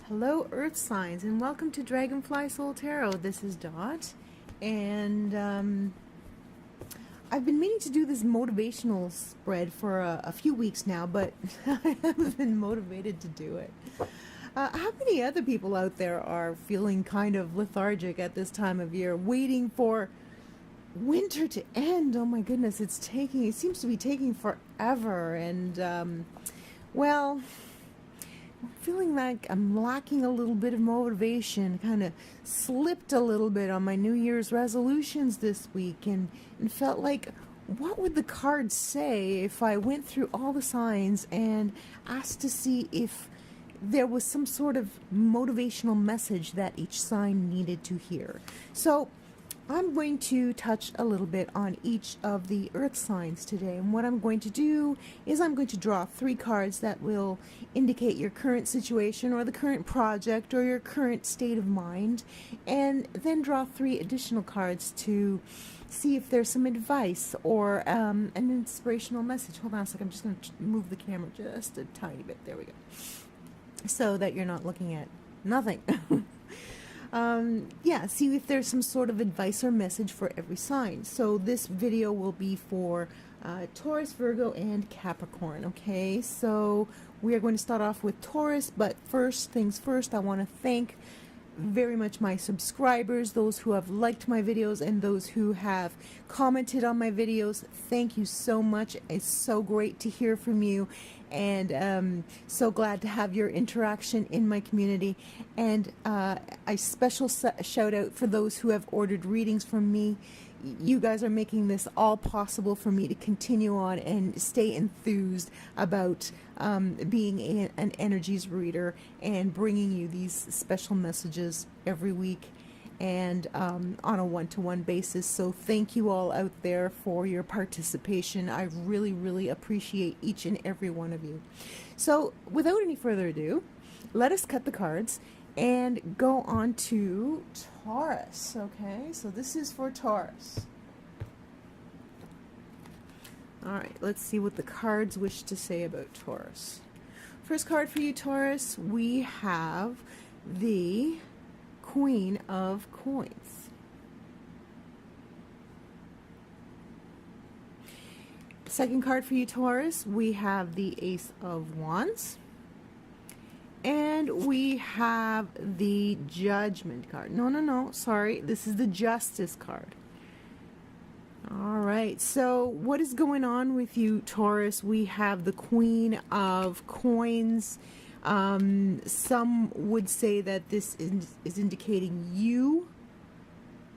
Hello Earth signs and welcome to Dragonfly Soul Tarot. This is Dot and I've been meaning to do this motivational spread for a few weeks now, but I haven't been motivated to do it. How many other people out there are feeling kind of lethargic at this time of year, waiting for winter to end? Oh my goodness, it seems to be taking forever, and well, I'm feeling like I'm lacking a little bit of motivation. Kind of slipped a little bit on my New Year's resolutions this week, and felt like, what would the cards say if I went through all the signs and asked to see if there was some sort of motivational message that each sign needed to hear. So I'm going to touch a little bit on each of the earth signs today, and what I'm going to do is I'm going to draw 3 cards that will indicate your current situation or the current project or your current state of mind, and then draw 3 additional cards to see if there's some advice or an inspirational message. Hold on a second, I'm just going to move the camera just a tiny bit. There we go. So that you're not looking at nothing. Yeah, see if there's some sort of advice or message for every sign. So this video will be for Taurus, Virgo, and Capricorn. Okay, so we are going to start off with Taurus, but first things first, I want to thank very much my subscribers, those who have liked my videos and those who have commented on my videos. Thank you so much. It's so great to hear from you, and so glad to have your interaction in my community. And a special shout out for those who have ordered readings from me. You guys are making this all possible for me to continue on and stay enthused about being an energies reader and bringing you these special messages every week and on a one-to-one basis. So thank you all out there for your participation. I really, really appreciate each and every one of you. So without any further ado, let us cut the cards and go on to Taurus. Okay, so this is for Taurus. All right, let's see what the cards wish to say about Taurus. First card for you, Taurus, we have the Queen of Coins. Second card for you, Taurus, we have the Ace of Wands. And we have the Judgment card. No, sorry. This is the Justice card. All right. So what is going on with you, Taurus? We have the Queen of Coins. Some would say that this is indicating you.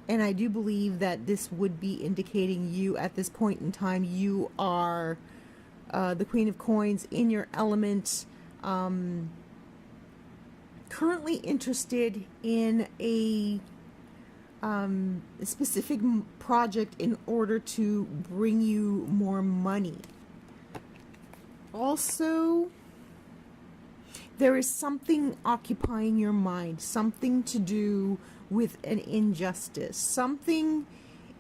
And I do believe that this would be indicating you at this point in time. You are the Queen of Coins in your element. Currently interested in a specific project in order to bring you more money. Also, there is something occupying your mind, something to do with an injustice, something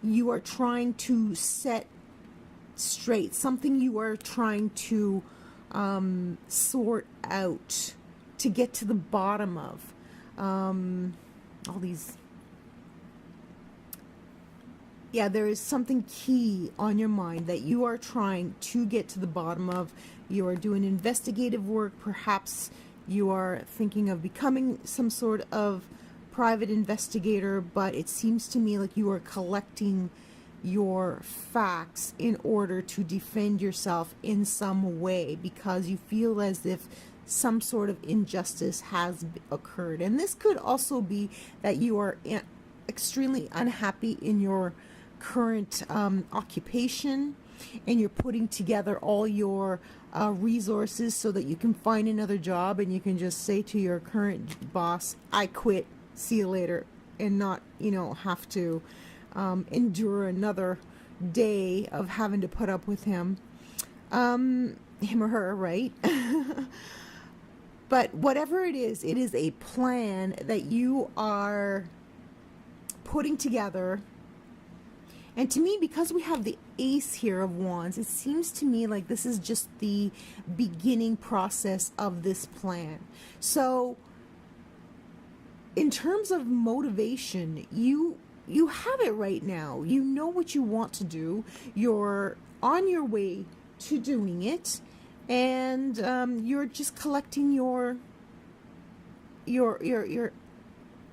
you are trying to set straight, something you are trying to sort out, to get to the bottom of. All these, yeah, there is something key on your mind that you are trying to get to the bottom of. You are doing investigative work. Perhaps you are thinking of becoming some sort of private investigator, but it seems to me like you are collecting your facts in order to defend yourself in some way, because you feel as if some sort of injustice has occurred. And this could also be that you are extremely unhappy in your current occupation, and you're putting together all your resources so that you can find another job, and you can just say to your current boss, I quit, see you later, and not, have to endure another day of having to put up with him or her, right? But whatever it is a plan that you are putting together. And to me, because we have the Ace here of Wands, it seems to me like this is just the beginning process of this plan. So in terms of motivation, you have it right now. You know what you want to do. You're on your way to doing it, and you're just collecting your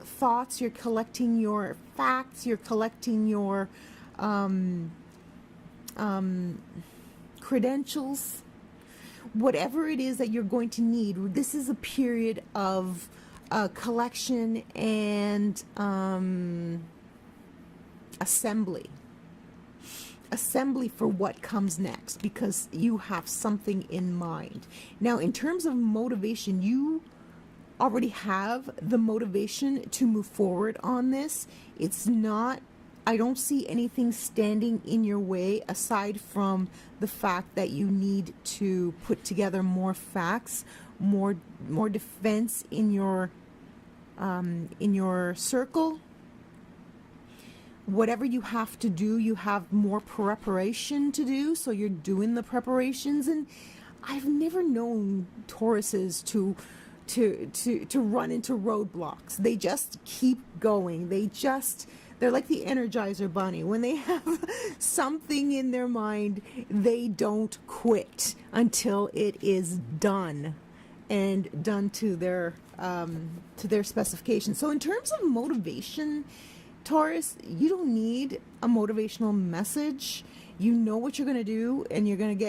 thoughts. You're collecting your facts. You're collecting your credentials. Whatever it is that you're going to need. This is a period of collection and assembly for what comes next, because you have something in mind. Now, in terms of motivation, you already have the motivation to move forward on this. It's not, I don't see anything standing in your way aside from the fact that you need to put together more facts, more defense in your circle. Whatever you have to do, you have more preparation to do, so you're doing the preparations. And I've never known Tauruses to run into roadblocks. They just keep going. They're like the Energizer Bunny. When they have something in their mind, they don't quit until it is done, and done to their specifications. So in terms of motivation, Taurus, you don't need a motivational message. You know what you're going to do, and you're going to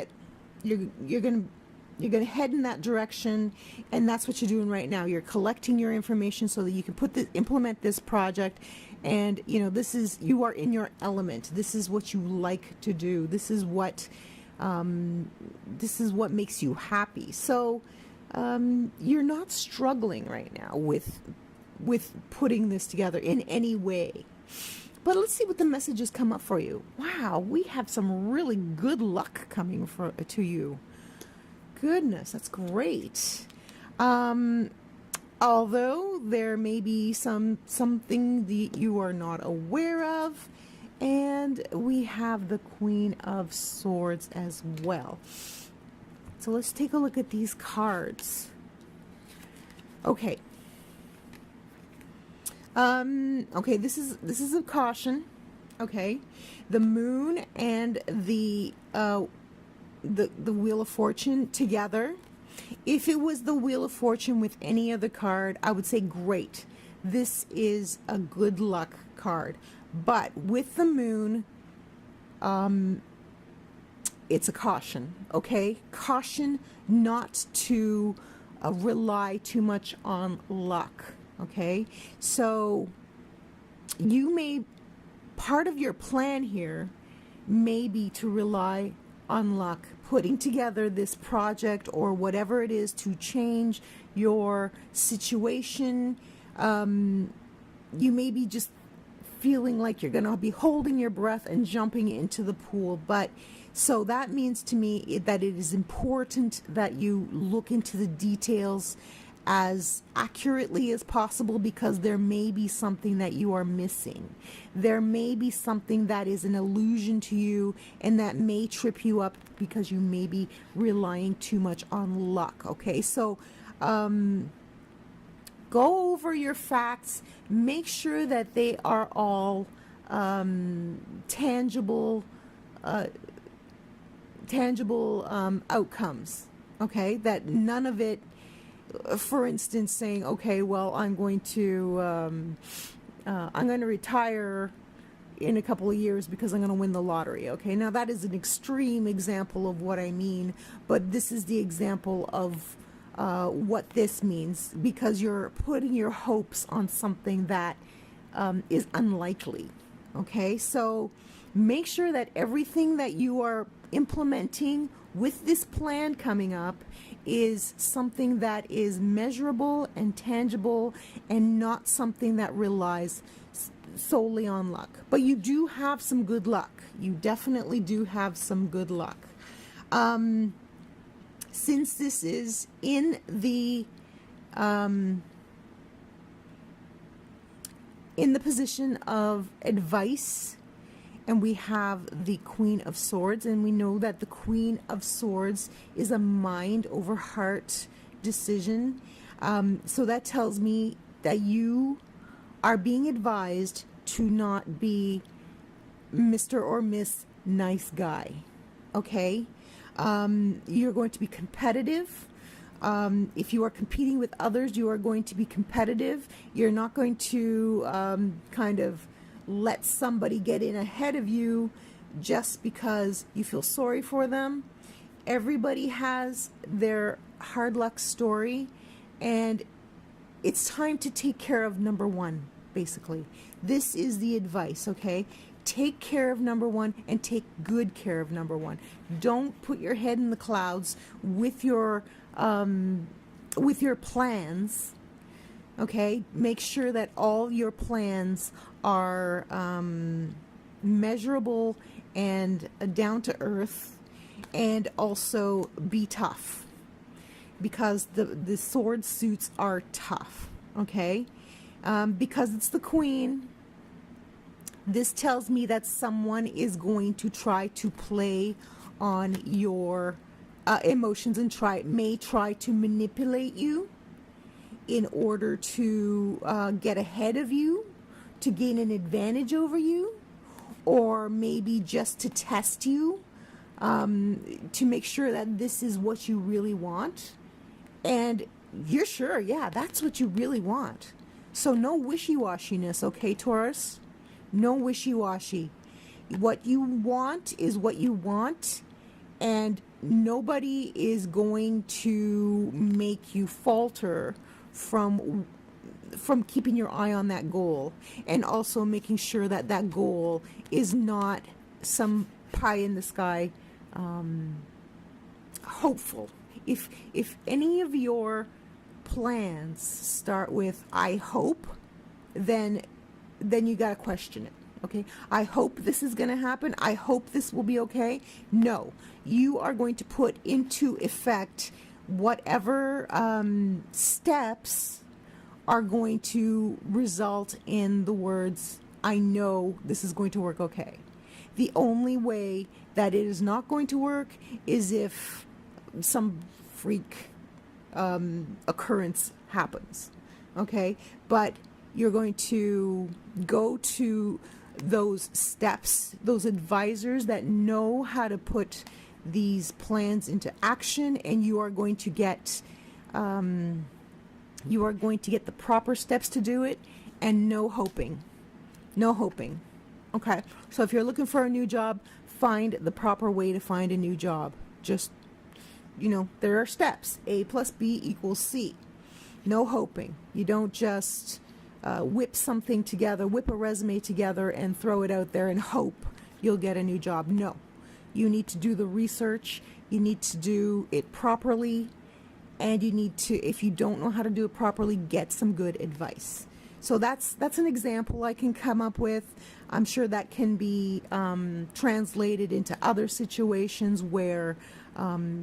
head in that direction, and that's what you're doing right now. You're collecting your information so that you can implement this project. And you are in your element. This is what you like to do. This is what makes you happy. So you're not struggling right now with putting this together in any way. But let's see what the messages come up for you. Wow, we have some really good luck coming to you. Goodness, that's great. Although there may be something that you are not aware of, and we have the Queen of Swords as well. So let's take a look at these cards. Okay. Okay, this is a caution. Okay, the Moon and the Wheel of Fortune together. If it was the Wheel of Fortune with any other card, I would say great. This is a good luck card. But with the Moon, it's a caution, okay? Caution not to rely too much on luck, okay? So part of your plan here may be to rely on luck, putting together this project or whatever it is to change your situation. You may be just feeling like you're going to be holding your breath and jumping into the pool. But so that means to me that it is important that you look into the details as accurately as possible, because there may be something that you are missing. There may be something that is an illusion to you, and that may trip you up because you may be relying too much on luck. Okay, so go over your facts, make sure that they are all tangible outcomes. Okay, that none of it, for instance, saying, okay, well, I'm going to retire in a couple of years because I'm going to win the lottery. Okay, now that is an extreme example of what I mean, but this is the example of what this means, because you're putting your hopes on something that is unlikely. Okay, so make sure that everything that you are implementing with this plan coming up is something that is measurable and tangible, and not something that relies solely on luck. But you do have some good luck. You definitely do have some good luck. Since this is in the position of advice, and we have the Queen of Swords, and we know that the Queen of Swords is a mind over heart decision. So that tells me that you are being advised to not be Mr. or Miss Nice Guy. Okay? You're going to be competitive. If you are competing with others, you are going to be competitive. You're not going to kind of let somebody get in ahead of you just because you feel sorry for them. Everybody has their hard luck story, and it's time to take care of number one, basically. This is the advice, okay? Take care of number one and take good care of number one. Don't put your head in the clouds with your plans, okay? Make sure that all your plans are measurable and down to earth, and also be tough, because the sword suits are tough, okay? Because it's the Queen. This tells me that someone is going to try to play on your emotions and may try to manipulate you in order to get ahead of you, to gain an advantage over you, or maybe just to test you, to make sure that this is what you really want. And you're sure, yeah, that's what you really want. So no wishy-washiness, okay, Taurus? No wishy-washy. What you want is what you want, and nobody is going to make you falter from keeping your eye on that goal, and also making sure that that goal is not some pie in the sky hopeful. If any of your plans start with "I hope," then you got to question it, okay? I hope this is going to happen. I hope this will be okay. No, you are going to put into effect whatever steps are going to result in the words, "I know this is going to work okay." The only way that it is not going to work is if some freak occurrence happens, okay? But you're going to go to those steps, those advisors that know how to put these plans into action, and you are going to get the proper steps to do it, and no hoping. Okay, so if you're looking for a new job, find the proper way to find a new job. Just, there are steps. A plus B equals C. No hoping. You don't just whip a resume together and throw it out there and hope you'll get a new job. No. You need to do the research. You need to do it properly. And you need to, if you don't know how to do it properly, get some good advice. So that's an example I can come up with. I'm sure that can be translated into other situations where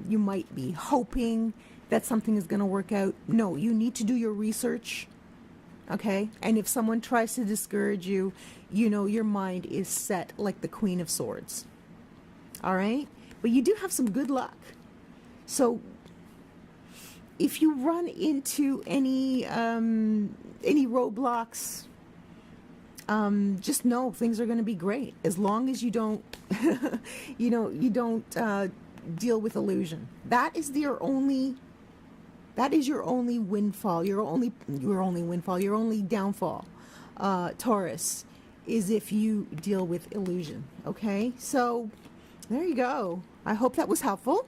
you might be hoping that something is going to work out. No, you need to do your research, okay? And if someone tries to discourage you, your mind is set like the Queen of Swords, all right? But you do have some good luck. So if you run into any roadblocks, just know things are going to be great as long as you don't, you don't deal with illusion. That is your only windfall. Your only downfall, Taurus, is if you deal with illusion. Okay, so there you go. I hope that was helpful.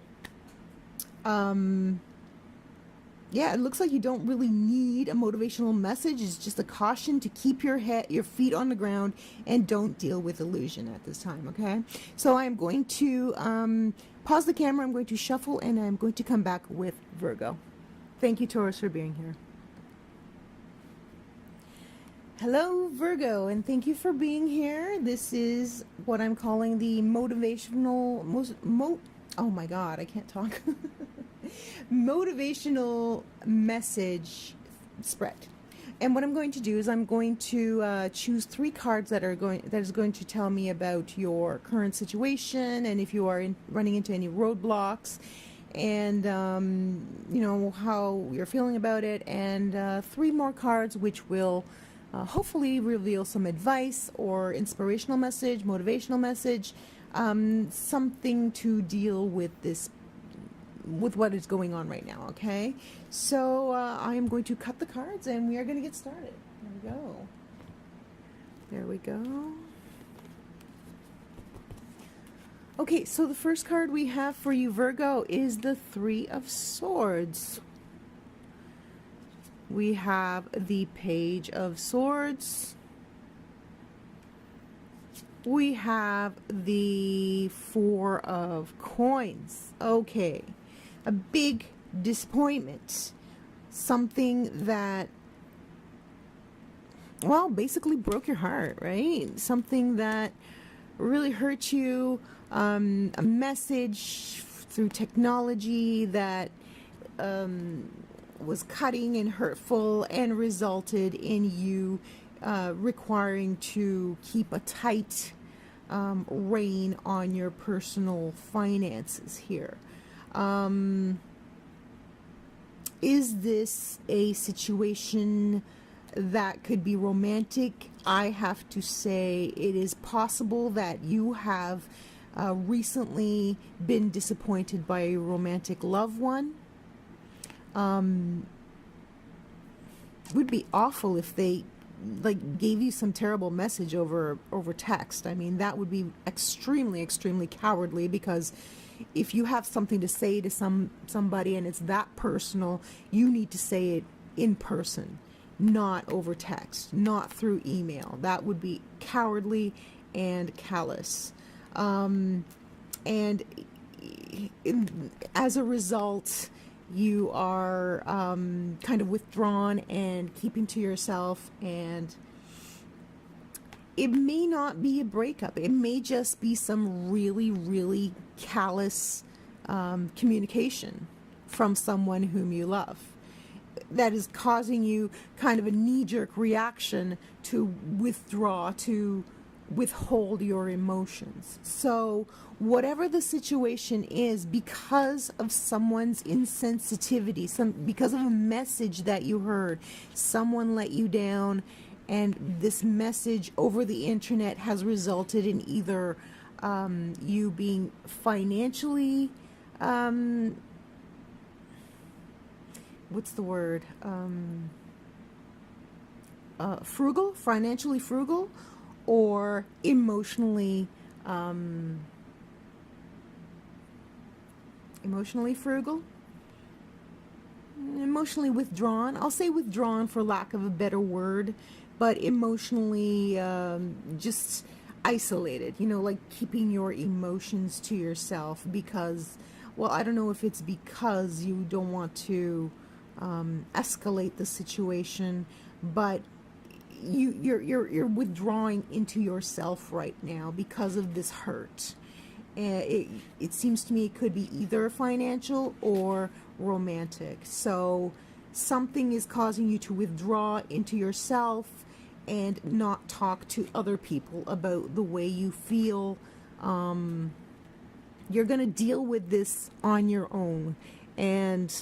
Yeah, it looks like you don't really need a motivational message. It's just a caution to keep your feet on the ground and don't deal with illusion at this time, okay? So I'm going to pause the camera, I'm going to shuffle, and I'm going to come back with Virgo. Thank you, Taurus, for being here. Hello, Virgo, and thank you for being here. This is what I'm calling the motivational, oh my God, I can't talk. Motivational message spread. And what I'm going to do is I'm going to choose 3 cards that is going to tell me about your current situation, and if you are running into any roadblocks, and how you're feeling about it, and 3 more cards which will hopefully reveal some advice or inspirational message, motivational message, something to deal with this, with what is going on right now. Okay, so I am going to cut the cards and we are going to get started. There we go. There we go. Okay, so the first card we have for you, Virgo, is the Three of Swords. We have the Page of Swords. We have the Four of Coins. Okay, a big disappointment. Something that, well, basically broke your heart, right? Something that really hurt you. A message through technology that was cutting and hurtful and resulted in you requiring to keep a tight rein on your personal finances here. Is this a situation that could be romantic? I have to say it is possible that you have recently been disappointed by a romantic loved one. Would be awful if they like gave you some terrible message over text. I mean, that would be extremely cowardly, because if you have something to say to somebody and it's that personal, you need to say it in person, not over text, not through email. That would be cowardly and callous. And as a result, you are kind of withdrawn and keeping to yourself, and it may not be a breakup. It may just be some really callous communication from someone whom you love that is causing you kind of a knee-jerk reaction to withdraw, to withhold your emotions. So whatever the situation is, because of someone's insensitivity, because of a message that you heard, someone let you down, and this message over the internet has resulted in either you being financially what's the word, financially frugal, or emotionally frugal, emotionally withdrawn. I'll say withdrawn for lack of a better word, but emotionally just isolated, you know, like keeping your emotions to yourself because, well, I don't know if it's because you don't want to escalate the situation, but you're withdrawing into yourself right now because of this hurt. It seems to me it could be either financial or romantic. So something is causing you to withdraw into yourself and not talk to other people about the way you feel. You're going to deal with this on your own, and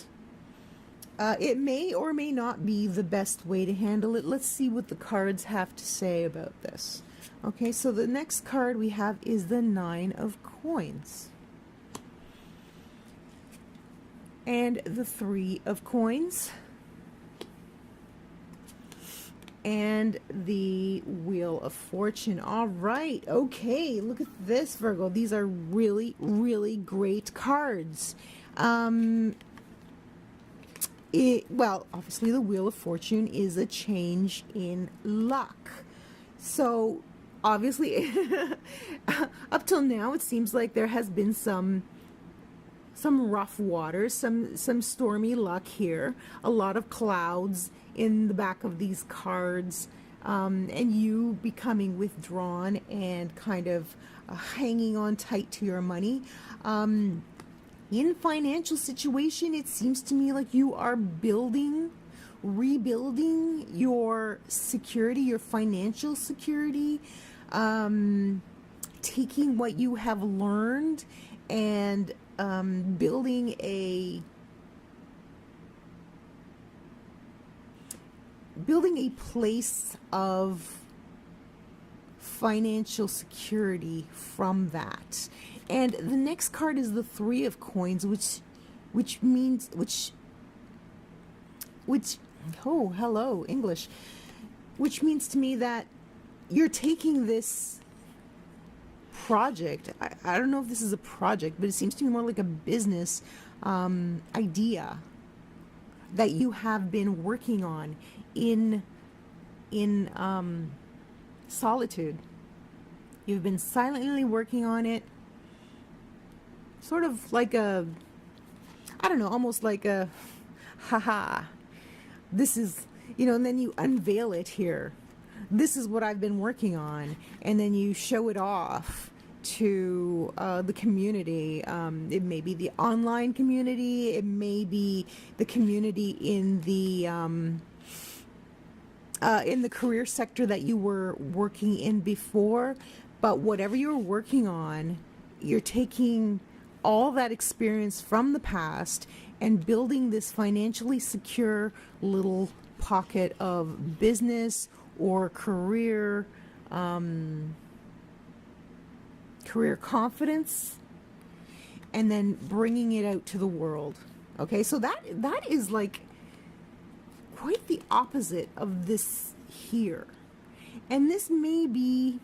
it may or may not be the best way to handle it. Let's see what the cards have to say about this. Okay, so the next card we have is the Nine of Coins. And the Three of Coins. And the Wheel of Fortune. All right, okay, look at this, Virgo. These are really great cards. Well, obviously the Wheel of Fortune is a change in luck. So obviously up till now it seems like there has been some rough waters, some stormy luck here, a lot of clouds in the back of these cards, and you becoming withdrawn and kind of hanging on tight to your money. In financial situation, it seems to me like you are rebuilding your security, your financial security, taking what you have learned and building building a place of financial security from that. And the next card is the Three of Coins, which means oh, hello, English. Which means to me that you're taking this project. I don't know if this is a project, but it seems to me more like a business idea that you have been working on in solitude. You've been silently working on it, sort of like a, I don't know, almost like a, haha, this is, and then you unveil it here. This is what I've been working on, and then you show it off to the community. It may be the online community, it may be the community in the career sector that you were working in before. But whatever you're working on, you're taking all that experience from the past and building this financially secure little pocket of business or career confidence, and then bringing it out to the world. Okay, so that is like quite the opposite of this here. And this may be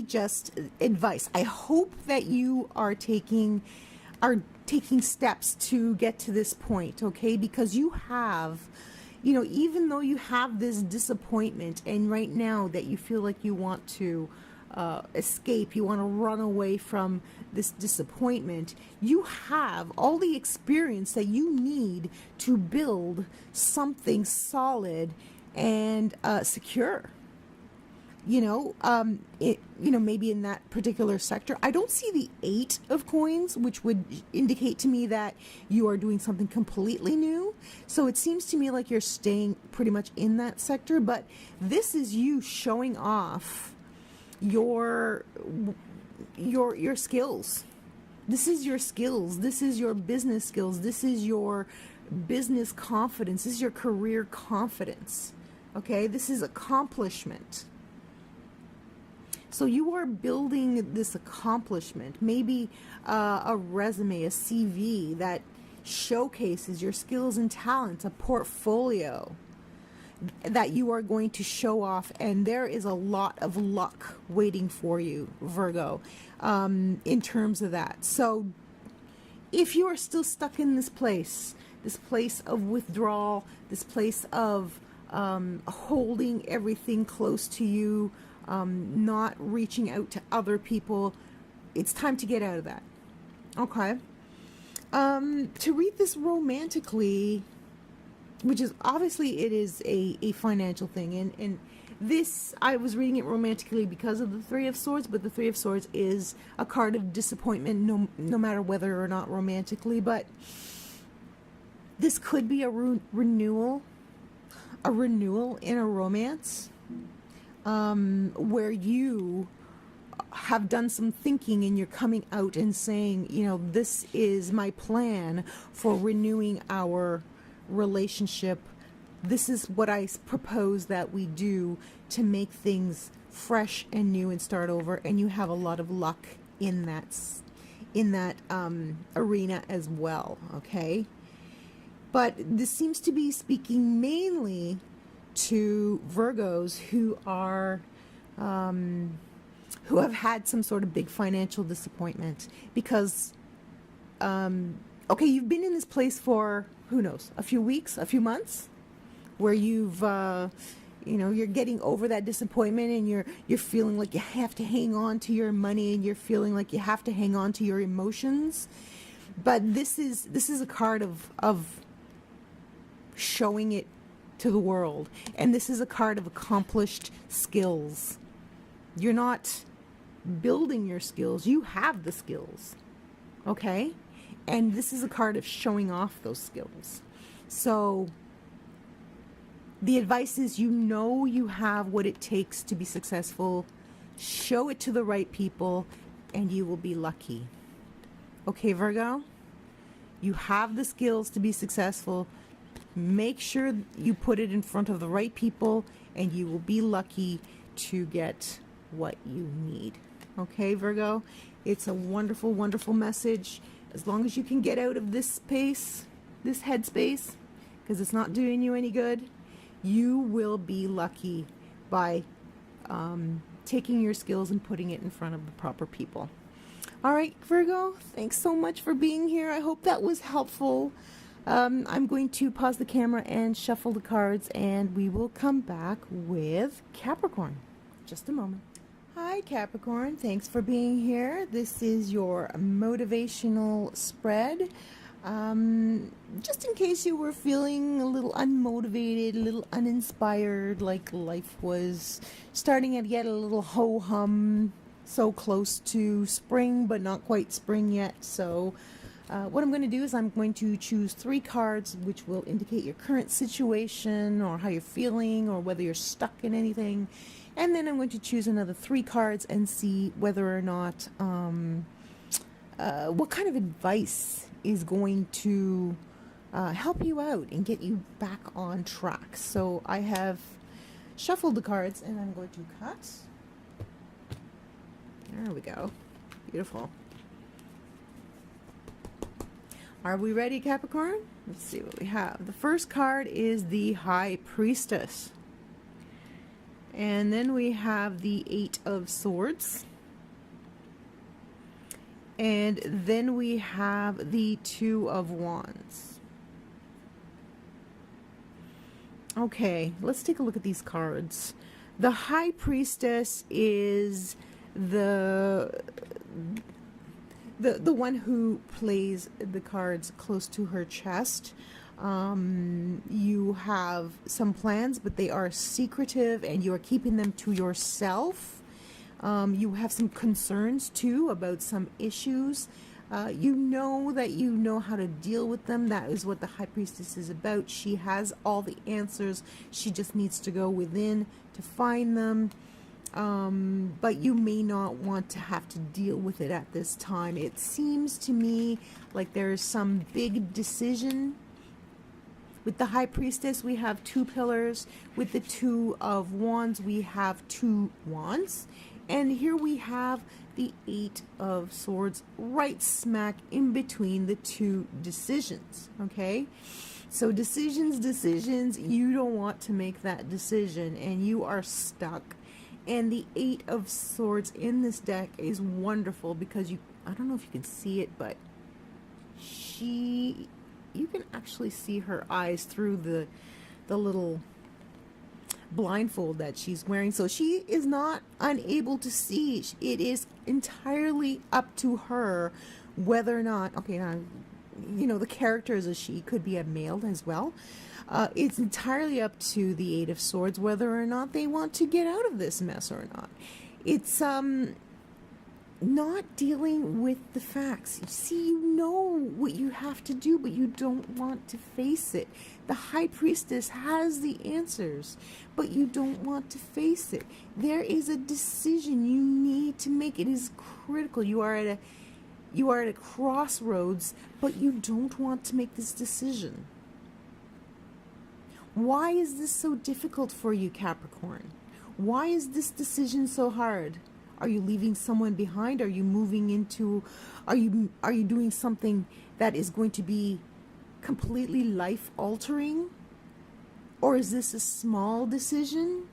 just advice. I hope that you are taking steps to get to this point, okay? Because you have, even though you have this disappointment, and right now that you feel like you want to escape, you want to run away from this disappointment, you have all the experience that you need to build something solid and secure. Maybe in that particular sector. I don't see the Eight of Coins, which would indicate to me that you are doing something completely new. So it seems to me like you're staying pretty much in that sector, but this is you showing off your skills. This is your skills. This is your business skills. This is your business confidence. This is your career confidence. Okay? This is accomplishment. So you are building this accomplishment, maybe a resume, a CV that showcases your skills and talents, a portfolio that you are going to show off. And there is a lot of luck waiting for you, Virgo, in terms of that. So if you are still stuck in this place of withdrawal, this place of holding everything close to you, not reaching out to other people, it's time to get out of that. Okay. To read this romantically, which is obviously it is a financial thing, and this, I was reading it romantically because of the Three of Swords, but the Three of Swords is a card of disappointment no matter whether or not romantically. But this could be a renewal in a romance, where you have done some thinking and you're coming out and saying, this is my plan for renewing our relationship. This is what I propose that we do to make things fresh and new and start over. And you have a lot of luck in that arena as well. Okay. But this seems to be speaking mainly to Virgos who are, who have had some sort of big financial disappointment because, okay, you've been in this place for, who knows, a few weeks, a few months, where you've, you're getting over that disappointment, and you're feeling like you have to hang on to your money, and you're feeling like you have to hang on to your emotions. But this is a card of showing it to the world, and this is a card of accomplished skills. You're not building your skills, you have the skills. Okay? And this is a card of showing off those skills. So the advice is, you have what it takes to be successful. Show it to the right people and you will be lucky. Okay, Virgo? You have the skills to be successful. Make sure you put it in front of the right people, and you will be lucky to get what you need. Okay, Virgo? It's a wonderful, wonderful message. As long as you can get out of this space, this headspace, because it's not doing you any good, you will be lucky by taking your skills and putting it in front of the proper people. All right, Virgo, thanks so much for being here. I hope that was helpful. I'm going to pause the camera and shuffle the cards, and we will come back with Capricorn. Just a moment. Hi, Capricorn. Thanks for being here. This is your motivational spread. Just in case you were feeling a little unmotivated, a little uninspired, like life was starting to get a little ho-hum, so close to spring, but not quite spring yet. So what I'm going to do is I'm going to choose 3 cards which will indicate your current situation or how you're feeling or whether you're stuck in anything. And then I'm going to choose another 3 cards and see whether or not, what kind of advice is going to help you out and get you back on track. So I have shuffled the cards and I'm going to cut. There we go. Beautiful. Are we ready, Capricorn? Let's see what we have. The first card is the High Priestess. And then we have the 8 of Swords. And then we have the 2 of Wands. Okay, let's take a look at these cards. The High Priestess is the one who plays the cards close to her chest. You have some plans, but they are secretive and you are keeping them to yourself. You have some concerns too about some issues. You know that you know how to deal with them. That is what the High Priestess is about. She has all the answers. She just needs to go within to find them. But you may not want to have to deal with it at this time. It seems to me like there is some big decision. With the High Priestess, we have 2 pillars. With the 2 of Wands, we have 2 wands. And here we have the 8 of Swords right smack in between the 2 decisions, okay? So decisions, you don't want to make that decision and you are stuck. And the 8 of Swords in this deck is wonderful because I don't know if you can see it, but you can actually see her eyes through the little blindfold that she's wearing. So she is not unable to see. It is entirely up to her whether or not, okay, now, you know, the character is a she, could be a male as well. It's entirely up to the 8 of Swords whether or not they want to get out of this mess or not. It's not dealing with the facts. You see, you know what you have to do, but you don't want to face it. The High Priestess has the answers, but you don't want to face it. There is a decision you need to make. It is critical. You are at a crossroads, but you don't want to make this decision. Why is this so difficult for you, Capricorn? Why is this decision so hard? Are you leaving someone behind? Are you moving into, are you doing something that is going to be completely life altering? Or is this a small decision,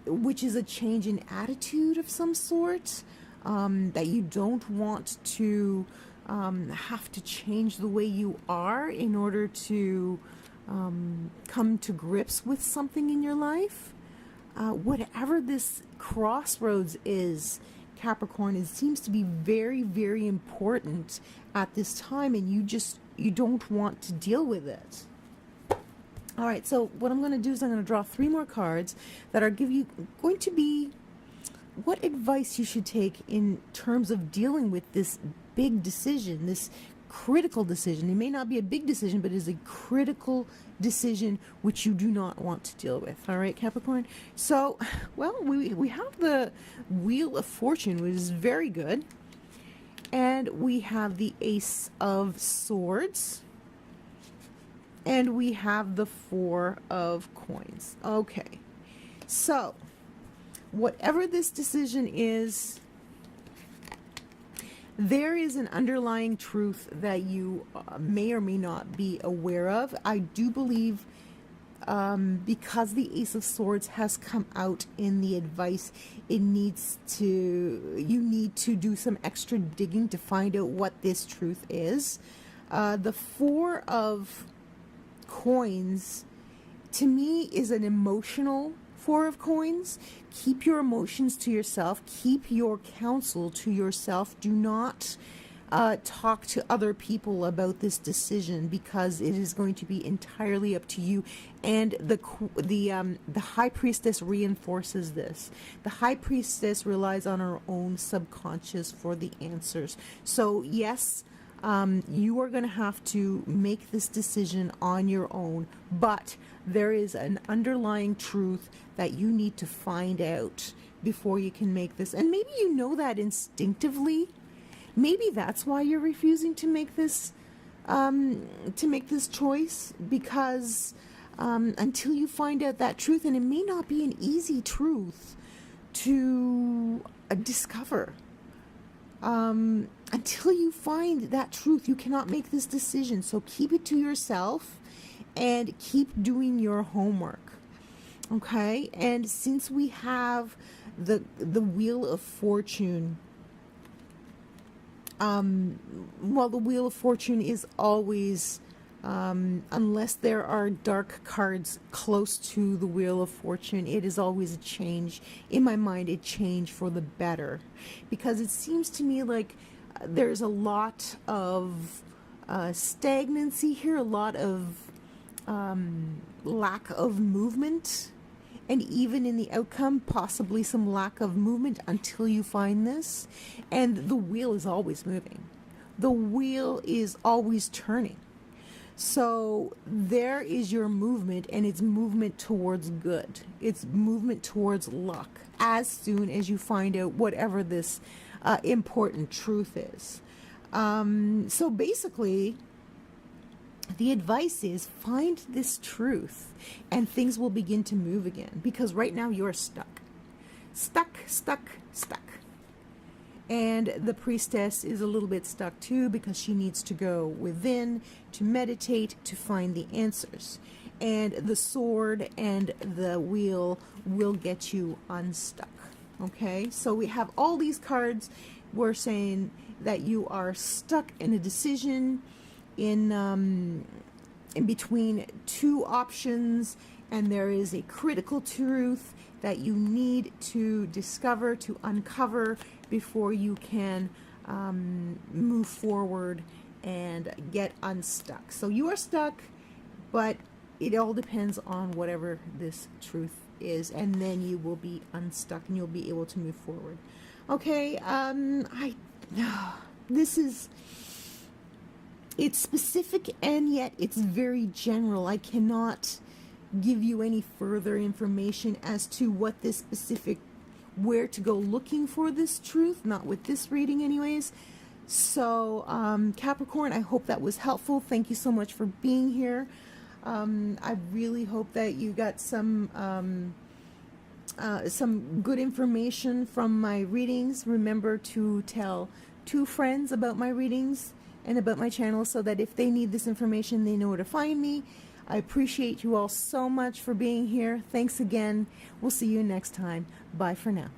which is a change in attitude of some sort, that you don't want to have to change the way you are in order to come to grips with something in your life? Whatever this crossroads is, Capricorn, it seems to be very, very important at this time, and you don't want to deal with it. All right, so what I'm going to do is I'm going to draw 3 more cards that are going to be what advice you should take in terms of dealing with this big decision, this critical decision. It may not be a big decision, but it is a critical decision which you do not want to deal with. All right, Capricorn? So, well, we have the Wheel of Fortune, which is very good. And we have the Ace of Swords. And we have the Four of Coins. Okay. So, whatever this decision is, there is an underlying truth that you may or may not be aware of. I do believe because the Ace of Swords has come out in the advice, you need to do some extra digging to find out what this truth is. The Four of Coins, to me, is an emotional Four of Coins. Keep your emotions to yourself. Keep your counsel to yourself. Do not talk to other people about this decision, because it is going to be entirely up to you. And the High Priestess reinforces this. The High Priestess relies on her own subconscious for the answers. So yes, you are going to have to make this decision on your own, but there is an underlying truth that you need to find out before you can make this. And maybe you know that instinctively. Maybe that's why you're refusing to make this choice, because until you find out that truth, and it may not be an easy truth to discover. Until you find that truth, you cannot make this decision. So keep it to yourself and keep doing your homework. Okay? And since we have the Wheel of Fortune, well, the Wheel of Fortune is always, unless there are dark cards close to the Wheel of Fortune, it is always a change. In my mind, a change for the better. Because it seems to me like there's a lot of stagnancy here, a lot of lack of movement, and even in the outcome, possibly some lack of movement until you find this. And the wheel is always moving. The wheel is always turning. So there is your movement, and it's movement towards good. It's movement towards luck as soon as you find out whatever this important truth is. So basically, the advice is find this truth and things will begin to move again, because right now you're stuck. Stuck. And the priestess is a little bit stuck too, because she needs to go within to meditate to find the answers. And the sword and the wheel will get you unstuck. Okay, so we have all these cards. We're saying that you are stuck in a decision in between two options, and there is a critical truth that you need to discover, to uncover, before you can move forward and get unstuck. So you are stuck, but it all depends on whatever this truth is, and then you will be unstuck and you'll be able to move forward. Okay, it's specific, and yet it's very general. I cannot give you any further information as to what this specific, where to go looking for this truth, not with this reading anyways. So Capricorn, I hope that was helpful. Thank you so much for being here. I really hope that you got some good information from my readings. Remember to tell 2 friends about my readings and about my channel, so that if they need this information, they know where to find me. I appreciate you all so much for being here. Thanks again. We'll see you next time. Bye for now.